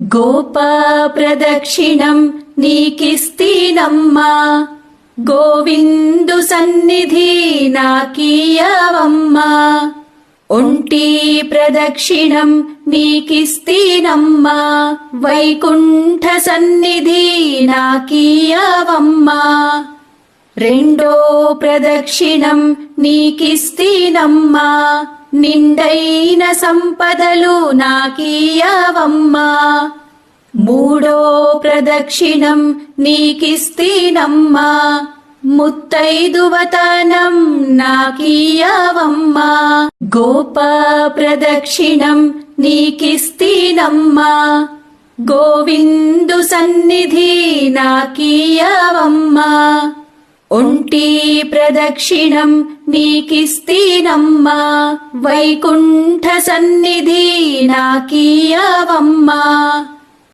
గోపా ప్రదక్షిణం నీకిస్తీనమ్మా, గోవిందు సన్నిధి నాకీయవమ్మా. ఒంటి ప్రదక్షిణం నీకిస్తీనమ్మా, వైకుంఠ సన్నిధి నాకీయవమ్మా. రెండో ప్రదక్షిణం నీకిస్తీనమ్మా, నిండైన సంపదలు నాకీయవమ్మా. మూడో ప్రదక్షిణం నీకిస్తీనమ్మా, ముత్తైదువతనం నాకీయవమ్మా. గోపా ప్రదక్షిణం నీకిస్తీనమ్మా, గోవిందు సన్నిధి నాకీయవమ్మా. ఒంటి ప్రదక్షిణం నీకిస్తీనమ్మా, వైకుంఠ సన్నిధి నాకీయవమ్మా.